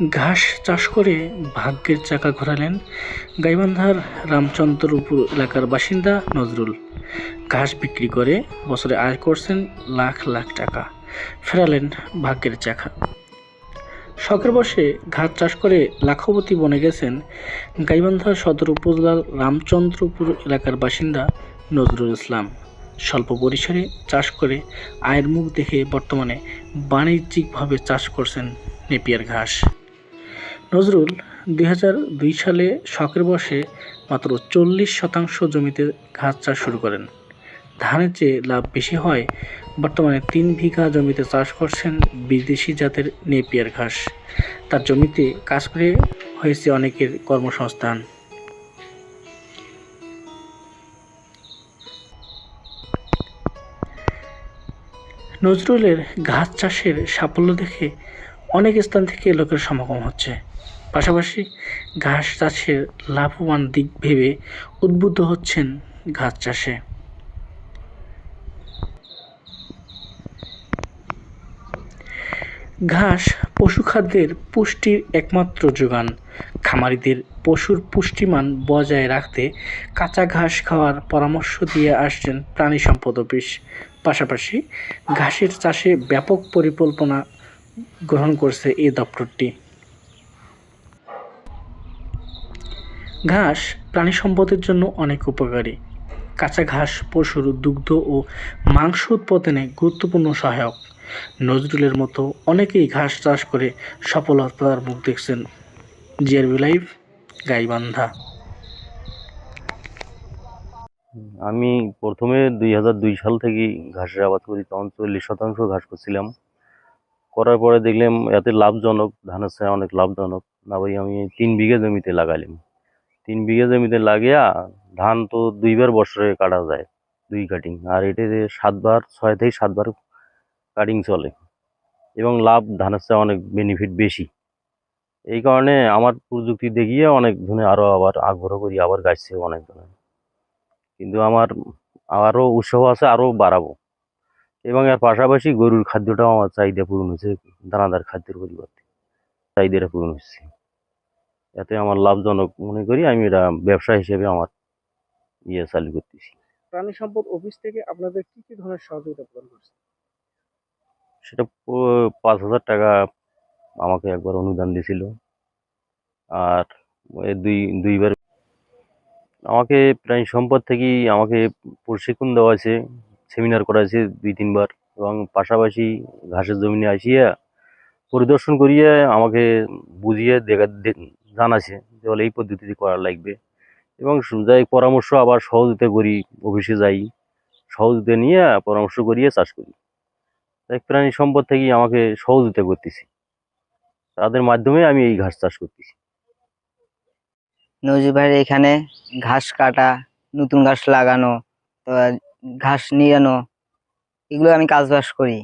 ঘাস চাষ করে ভাগ্যের চাকা ঘোরালেন গাইবান্ধার রামচন্দ্রপুর এলাকার বাসিন্দা নজরুল। ঘাস বিক্রি করে বছরে আয় করছেন লাখ লাখ টাকা, ফেরালেন ভাগ্যের চাকা। শখের বশে ঘাস চাষ করে লাখপতি বনে গেছেন গাইবান্ধা সদর উপজেলার রামচন্দ্রপুর এলাকার বাসিন্দা নজরুল ইসলাম। স্বল্প পরিসরে চাষ করে আয়ের মুখ দেখে বর্তমানে বাণিজ্যিকভাবে চাষ করছেন নেপিয়ার ঘাস। নজরুল ২০০২ সালে শখের বশে মাত্র ৪০% জমিতে ঘাস চাষ শুরু করেন। ধানের চেয়ে লাভ বেশি হয় বর্তমানে ৩ বিঘা জমিতে চাষ করছেন বিদেশি জাতের নেপিয়ার ঘাস। তার জমিতে কাজ করে হয়েছে অনেকের কর্মসংস্থান। নজরুলের ঘাস চাষের সাফল্য দেখে অনেক স্থান থেকে লোকের সমাগম হচ্ছে। পাশাপাশি ঘাস চাষের লাভবান দিক ভেবে উদ্বুদ্ধ হচ্ছেন ঘাস চাষে। ঘাস পশুখাদ্যের পুষ্টির একমাত্র যোগান। খামারিদের পশুর পুষ্টিমান বজায় রাখতে কাঁচা ঘাস খাওয়ার পরামর্শ দিয়ে আসছেন প্রাণী সম্পদ অফিস। পাশাপাশি ঘাসের চাষে ব্যাপক পরিকল্পনা গ্রহণ করছে এই দপ্তরটি। ঘাস প্রাণী সম্পদের জন্য অনেক উপকারী। কাঁচা ঘাস পশুর দুগ্ধ ও মাংস উৎপাদনে গুরুত্বপূর্ণ সহায়ক। নজরুলের মতো অনেকেই ঘাস চাষ করে সফলতার মুখ দেখছেন। GRB live, Gaibandha. আমি প্রথমে ২০০২ সাল থেকেই ঘাসের আবাদ করি, তখন ৪০% ঘাস করছিলাম। করার পরে দেখলাম এতে লাভজনক, ধানের চেয়ে অনেক লাভজনক। না ভাই, আমি ৩ বিঘা জমিতে লাগাইলাম। ৩ বিঘা জমিতে লাগিয়া ধান তো ২ বার বছরে কাটা যায়, ২ কাটিং। আর এটাতে ৬ থেকে ৭ বার কাটিং চলে এবং লাভ ধানের চেয়ে অনেক বেনিফিট বেশি। এই কারণে আমার প্রযুক্তি দেখিয়ে অনেক ধরনের আরও আবার আগ্রহ করি, আবার গাছছে অনেক ধরনের। কিন্তু আমার আরও উৎসাহ আছে, আরও বাড়াবো। এবং এর পাশাপাশি গরুর খাদ্যটাও আমার চাহিদা পূরণ হচ্ছে, দানাদার খাদ্যের পরিবর্তে চাহিদাটা পূরণ হচ্ছে। এতে আমার লাভজনক মনে করি, আমি এটা ব্যবসা হিসেবে আমার চালু করতেছি। প্রাণী সম্পদ অফিস থেকে আপনাদের কি কি ধরনের সহযোগিতা প্রদান করছে? সেটা ৫,০০০ টাকা আমাকে একবার অনুদান দিয়েছিল। আর দুইবার আমাকে প্রাণী সম্পদ থেকেই আমাকে প্রশিক্ষণ দেওয়া আছে, সেমিনার করা হয়েছে ২-৩ বার। এবং পাশাপাশি ঘাসের জমিনে আসিয়া পরিদর্শন করিয়ে আমাকে বুঝিয়ে জানাছে যে বলে এই পদ্ধতিতে করা লাগবে। এবং যাই পরামর্শ আবার সহযোগিতা করি, অফিসে যাই, সহযোগিতা নিয়ে পরামর্শ করিয়ে চাষ করি। তাই প্রাণী সম্পদ থেকেই আমাকে সহযোগিতা করতেছি, তাদের মাধ্যমে আমি এই ঘাস চাষ করতেছি। নজরুল ভাইয়ের এখানে ঘাস কাটা, নতুন ঘাস লাগানো, তো ঘাস নিড়ানো, এগুলো আমি কাজ বাজ করি।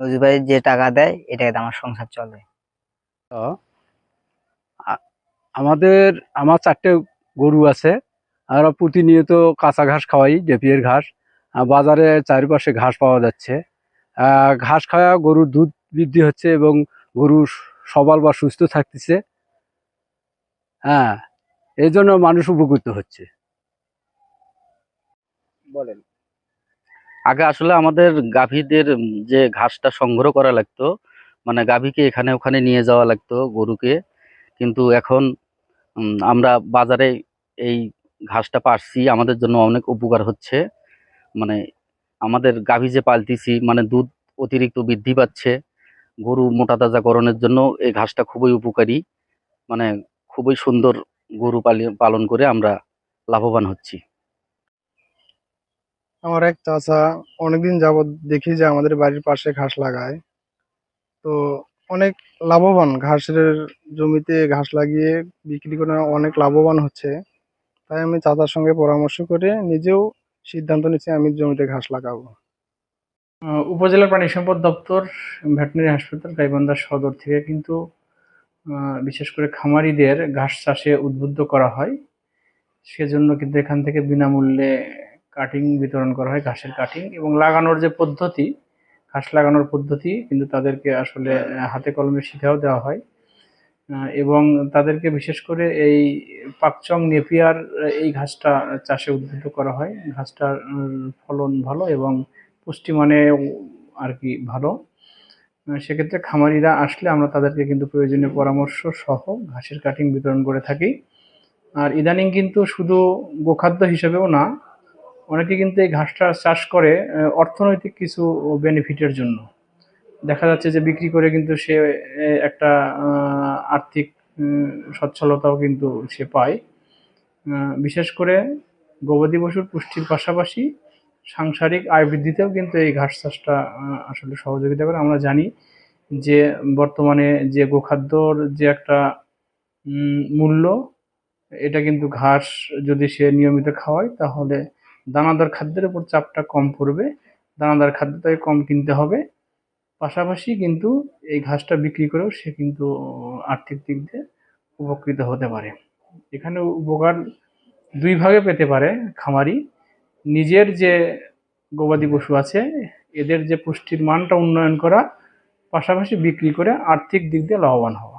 নজরুল ভাই যে টাকা দেয় এটাতে আমার সংসার চলে। আমার 4টে গরু আছে। আমরা প্রতিনিয়ত কাঁচা ঘাস খাওয়াই, নেপিয়ার ঘাস। বাজারে চারিপাশে ঘাস পাওয়া যাচ্ছে। ঘাস খাওয়া গরুর দুধ বৃদ্ধি হচ্ছে এবং গরু সবল বা সুস্থ থাকতেছে। হ্যাঁ, এই জন্য মানুষ উপকৃত হচ্ছে। বলেন। আগে আসলে আমাদের গাভীদের যে ঘাসটা সংগ্রহ করা লাগতো, মানে গাভীকে এখানে ওখানে নিয়ে যাওয়া লাগতো গরুকে। কিন্তু এখন আমরা বাজারে এই ঘাসটা পাচ্ছি, আমাদের জন্য অনেক উপকার হচ্ছে। মানে আমাদের গাভী যে পালতেছি, মানে দুধ অতিরিক্ত বৃদ্ধি পাচ্ছে। গরু মোটা তাজাকরণের জন্য এই ঘাসটা খুবই উপকারী। মানে খুবই সুন্দর গরু পালন করে আমরা লাভবান হচ্ছি। আমার এক চাচা অনেকদিন যাবৎ দেখি যে আমাদের বাড়ির পাশে ঘাস লাগায়। তো অনেক লাভবান, ঘাসের জমিতে ঘাস লাগিয়ে বিক্রি করে অনেক লাভবান হচ্ছে। তাই আমি চাচার সঙ্গে পরামর্শ করে নিজেও সিদ্ধান্ত নিচ্ছি আমি জমিতে ঘাস লাগাবো। উপজেলা প্রাণী সম্পদ দপ্তর ভেটেরিনারি হাসপাতাল গাইবান্ধা সদর থেকে কিন্তু বিশেষ করে খামারিদের ঘাস চাষে উদ্বুদ্ধ করা হয়। সেজন্য কিন্তু এখান থেকে বিনামূল্যে কাটিং বিতরণ করা হয়, ঘাসের কাটিং, এবং লাগানোর যে পদ্ধতি, ঘাস লাগানোর পদ্ধতি কিন্তু তাদেরকে আসলে হাতে কলমে শিখাও দেওয়া হয়। এবং তাদেরকে বিশেষ করে এই পাকচং নেপিয়ার এই ঘাসটা চাষে উদ্বুদ্ধ করা হয়। ঘাসটার ফলন ভালো এবং পুষ্টিমানেও আর কি ভালো। সেক্ষেত্রে খামারিরা আসলে আমরা তাদেরকে কিন্তু প্রয়োজনীয় পরামর্শ সহ ঘাসের কাটিং বিতরণ করে থাকি। আর ইদানিং কিন্তু শুধু গোখাদ্য হিসেবেও না, অনেকে কিন্তু এই ঘাসটা চাষ করে অর্থনৈতিক কিছু বেনিফিটের জন্য। দেখা যাচ্ছে যে বিক্রি করে কিন্তু সে একটা আর্থিক সচ্ছলতাও কিন্তু সে পায়। বিশেষ করে গবাদি পশুর পুষ্টির পাশাপাশি সাংসারিক আয় বৃদ্ধিতেও কিন্তু এই ঘাস চাষটা আসলে সহযোগিতা করে। আমরা জানি যে বর্তমানে যে গোখাদ্যর যে একটা মূল্য, এটা কিন্তু ঘাস যদি সে নিয়মিত খাওয়ায় তাহলে দানাদার খাদ্যের উপর চাপটা কম পড়বে, দানাদার খাদ্য তাকে কম কিনতে হবে। পাশাপাশি কিন্তু এই ঘাসটা বিক্রি করেও সে কিন্তু আর্থিক দিক দিয়ে উপকৃত হতে পারে। এখানে উপকার দুই ভাগে পেতে পারে খামারি। নিজের যে গবাদি পশু আছে এদের যে পুষ্টির মানটা উন্নয়ন করা, পাশাপাশি বিক্রি করে আর্থিক দিক দিয়ে লাভবান হওয়া।